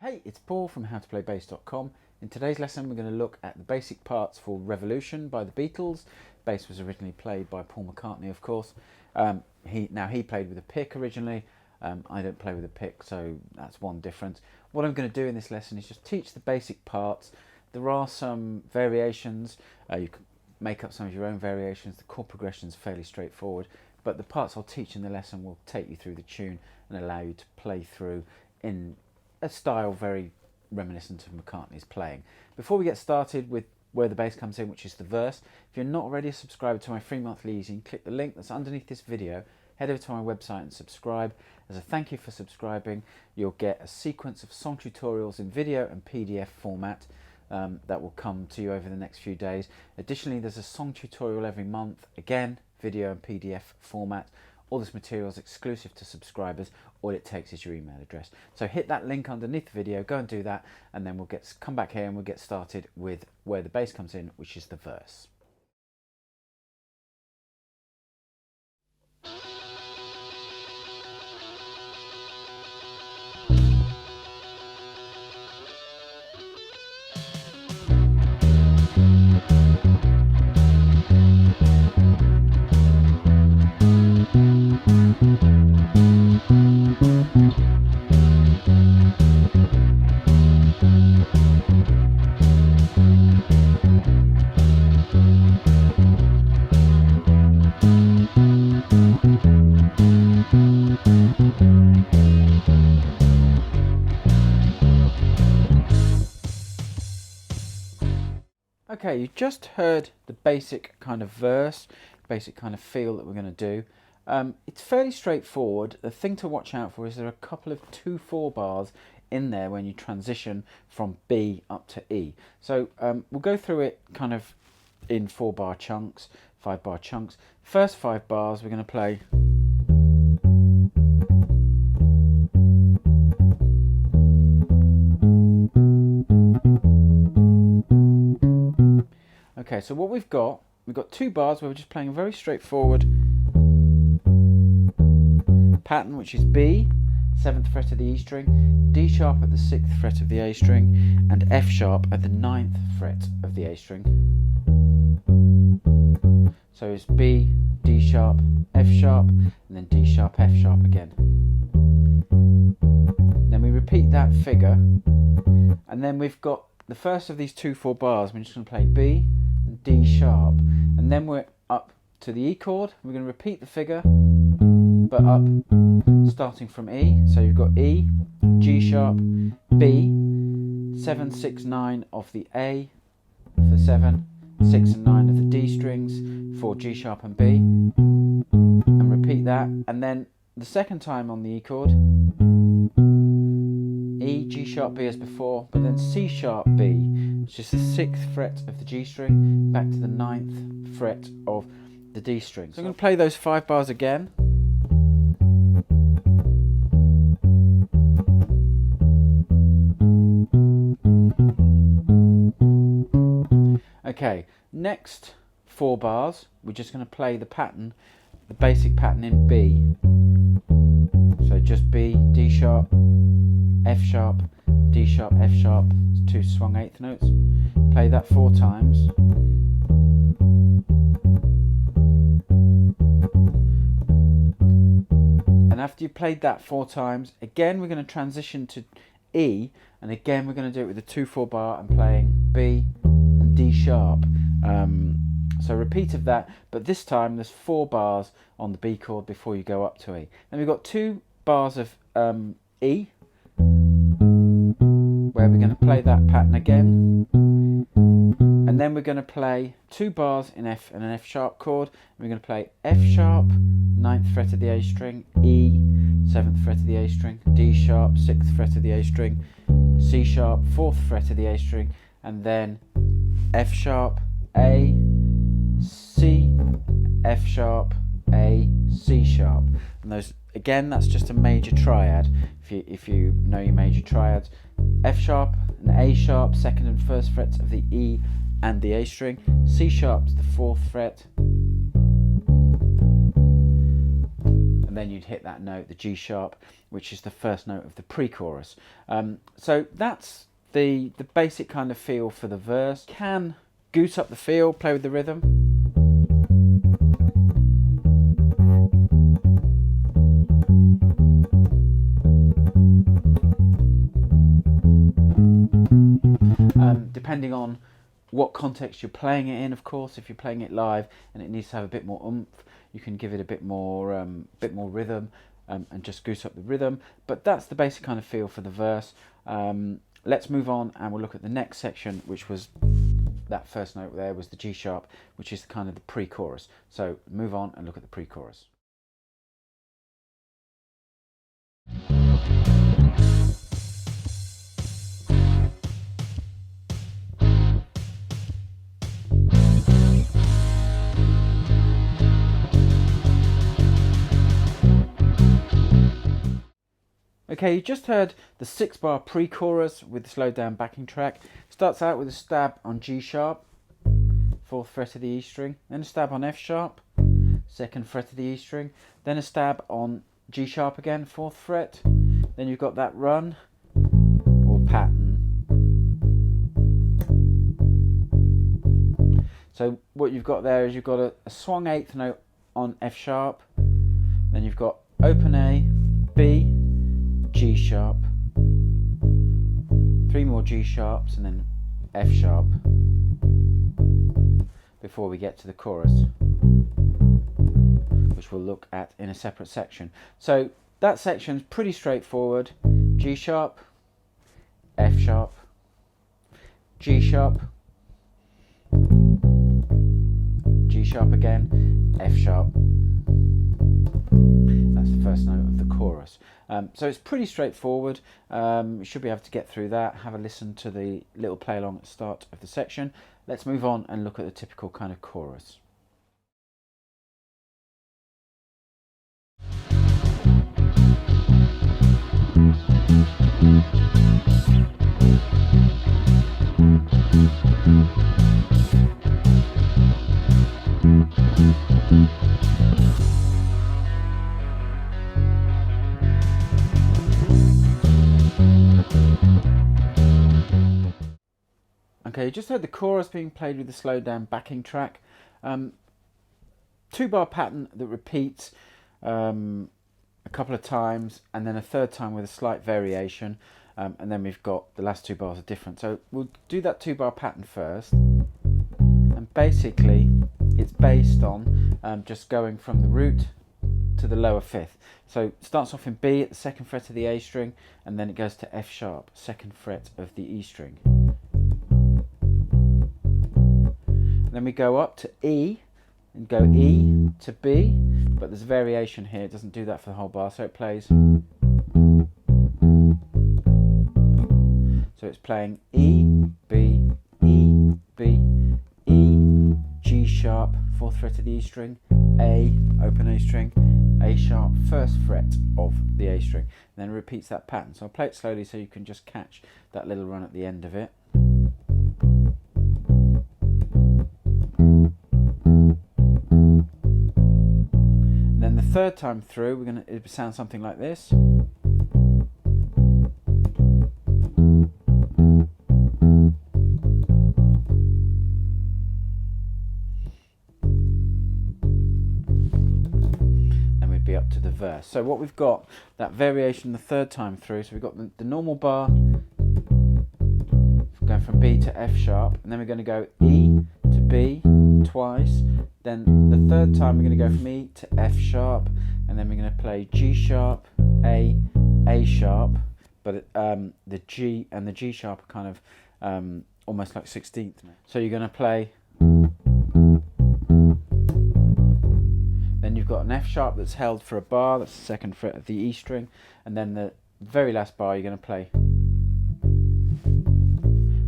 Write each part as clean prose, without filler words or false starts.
Hey, it's Paul from howtoplaybassdotcom. In today's lesson we're going to look at the basic parts for Revolution by the Beatles. Bass was originally played by Paul McCartney, of course. He played with a pick originally. I don't play with a pick, so that's one difference. What I'm going to do in this lesson is just teach the basic parts. There are some variations. You can make up some of your own variations. The chord progression is fairly straightforward, but the parts I'll teach in the lesson will take you through the tune and allow you to play through in a style very reminiscent of McCartney's playing. Before we get started with where the bass comes in, which is the verse, if you're not already a subscriber to my free monthly easing, click the link that's underneath this video, head over to my website and subscribe. As a thank you for subscribing, you'll get a sequence of song tutorials in video and PDF format that will come to you over the next few days. Additionally, there's a song tutorial every month, again, video and PDF format. All this material is exclusive to subscribers. All it takes is your email address. So hit that link underneath the video, go and do that, and then we'll come back here and we'll get started with where the bass comes in, which is the verse. Okay, you just heard the basic kind of verse, basic kind of feel that we're going to do. It's fairly straightforward. The thing to watch out for is there are a couple of 2/4 bars in there when you transition from B up to E. So we'll go through it kind of in 4-bar chunks, 5-bar chunks. First 5 bars we're going to play. Okay, so what we've got 2 bars where we're just playing a very straightforward pattern, which is B, 7th fret of the E string, D sharp at the 6th fret of the A string, and F sharp at the 9th fret of the A string. So it's B, D sharp, F sharp, and then D sharp, F sharp again. Then we repeat that figure, and then we've got the first of these 2/4 bars. We're just going to play B and D sharp, and then we're up to the E chord. We're going to repeat the figure, but up, starting from E. So you've got E, G sharp, B, 7, 6, 9 of the A for 7, 6 and 9 of the D strings for G sharp and B, and repeat that. And then the second time on the E chord, E, G sharp, B as before, but then C sharp, B, which is the 6th fret of the G string, back to the 9th fret of the D string. So I'm going to play those 5 bars again. Okay, next 4 bars, we're just going to play the pattern, the basic pattern in B. So just B, D sharp, F sharp, D sharp, F sharp, 2 swung 8th notes. Play that 4 times. And after you've played that 4 times, again we're going to transition to E, and again we're going to do it with a 2/4 bar and playing B and D sharp. So repeat of that, but this time there's 4 bars on the B chord before you go up to E. Then we've got 2 bars of E, where we're going to play that pattern again, and then we're going to play 2 bars in F and an F sharp chord, and we're going to play F sharp, 9th fret of the A string, E, 7th fret of the A string, D sharp, 6th fret of the A string, C sharp, 4th fret of the A string, and then F sharp, A, C, F sharp, A, C sharp. And those, again, that's just a major triad. If you know your major triads, F sharp and A sharp, 2nd and 1st frets of the E and the A string, C sharp's the 4th fret, and then you'd hit that note, the G sharp, which is the first note of the pre-chorus. So that's the basic kind of feel for the verse. Can goose up the feel, play with the rhythm. Depending on what context you're playing it in, of course. If you're playing it live and it needs to have a bit more oomph, you can give it a bit more rhythm and just goose up the rhythm. But that's the basic kind of feel for the verse. Let's move on and we'll look at the next section, which was that first note there was the G sharp, which is kind of the pre-chorus. So move on and look at the pre-chorus. Okay, you just heard the 6-bar pre-chorus with the slowed down backing track. Starts out with a stab on G sharp, 4th fret of the E string, then a stab on F sharp, 2nd fret of the E string, then a stab on G sharp again, 4th fret. Then you've got that run or pattern. So what you've got there is you've got a swung 8th note on F sharp, then you've got open A, B, G sharp, 3 more G sharps, and then F sharp before we get to the chorus, which we'll look at in a separate section. So that section's pretty straightforward. G sharp, F sharp, G sharp, G sharp again, F sharp. That's the first note of the chorus. So it's pretty straightforward. You should be able to get through that. Have a listen to the little play along at the start of the section. Let's move on and look at the typical kind of chorus. Okay, you just heard the chorus being played with the slowed down backing track. 2-bar pattern that repeats a couple of times, and then a third time with a slight variation, and then we've got the last 2 bars are different. So we'll do that 2-bar pattern first, and basically it's based on just going from the root to the lower 5th. So it starts off in B at the 2nd fret of the A string, and then it goes to F sharp, 2nd fret of the E string. Then we go up to E and go E to B, but there's a variation here. It doesn't do that for the whole bar, so it plays. So it's playing E, B, E, B, E, G sharp, 4th fret of the E string, A, open A string, A sharp, 1st fret of the A string, and then it repeats that pattern. So I'll play it slowly so you can just catch that little run at the end of it. Third time through, it would sound something like this. Then we'd be up to the verse. So what we've got, that variation the third time through, so we've got the normal bar going from B to F sharp, and then we're going to go E to B twice. Then the third time we're going to go from E to F sharp, and then we're going to play G sharp, A sharp, but the G and the G sharp are kind of almost like 16th. So you're going to play, then you've got an F sharp that's held for a bar, that's the 2nd fret of the E string, and then the very last bar you're going to play,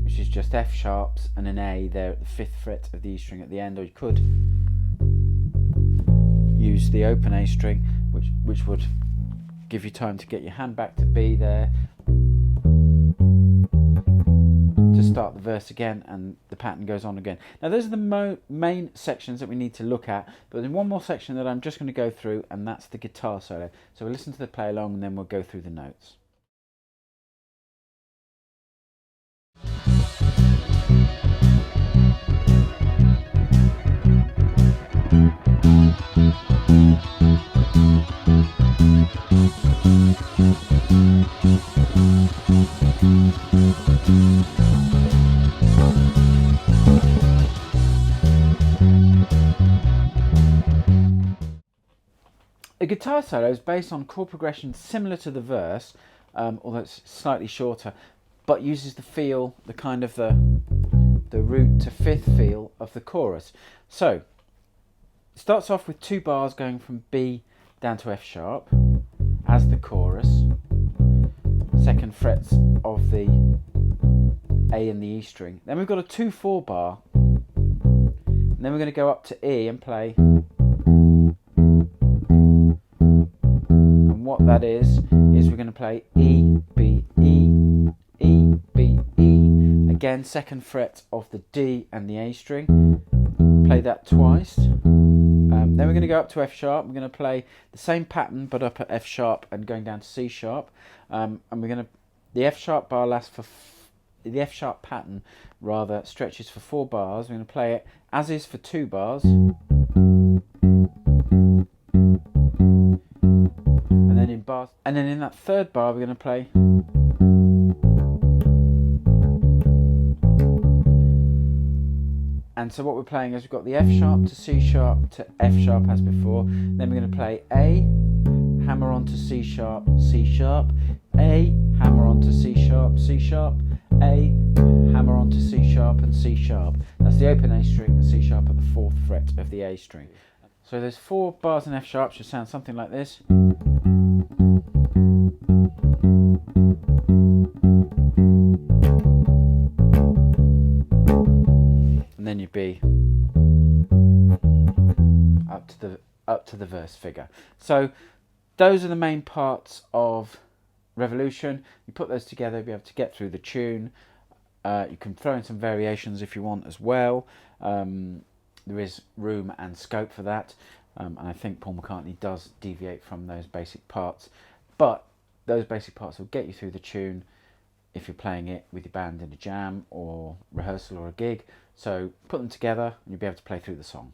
which is just F sharps and an A there at the 5th fret of the E string at the end, or you could use the open A string, which would give you time to get your hand back to B there, to start the verse again, and the pattern goes on again. Now those are the main sections that we need to look at, but there's one more section that I'm just going to go through, and that's the guitar solo. So we'll listen to the play along and then we'll go through the notes. A guitar solo is based on chord progression similar to the verse, although it's slightly shorter, but uses the feel, the kind of the root to fifth feel of the chorus. So it starts off with 2 bars going from B down to F sharp as the chorus, 2nd frets of the A and the E string. Then we've got a 2/4 bar, and then we're going to go up to E and play. What that is we're going to play E, B, E, E, B, E. Again, 2nd fret of the D and the A string. Play that twice. Then we're going to go up to F sharp. We're going to play the same pattern but up at F sharp and going down to C sharp. And we're going to, the F sharp bar lasts for, the F sharp pattern rather stretches for 4 bars. We're going to play it as is for 2 bars. And then in that 3rd bar we're going to play and so what we're playing is we've got the F sharp to C sharp to F sharp as before, then we're going to play A, hammer on to C sharp, C sharp, A, hammer on to C sharp, C sharp, A, hammer on to C sharp and C sharp. That's the open A string and C sharp at the 4th fret of the A string. So there's 4 bars in F sharp, should sound something like this. And then you'd be up to the verse figure. So those are the main parts of Revolution. You put those together, you'll be able to get through the tune. You can throw in some variations if you want as well. There is room and scope for that, and I think Paul McCartney does deviate from those basic parts, but those basic parts will get you through the tune if you're playing it with your band in a jam or rehearsal or a gig. So put them together and you'll be able to play through the song.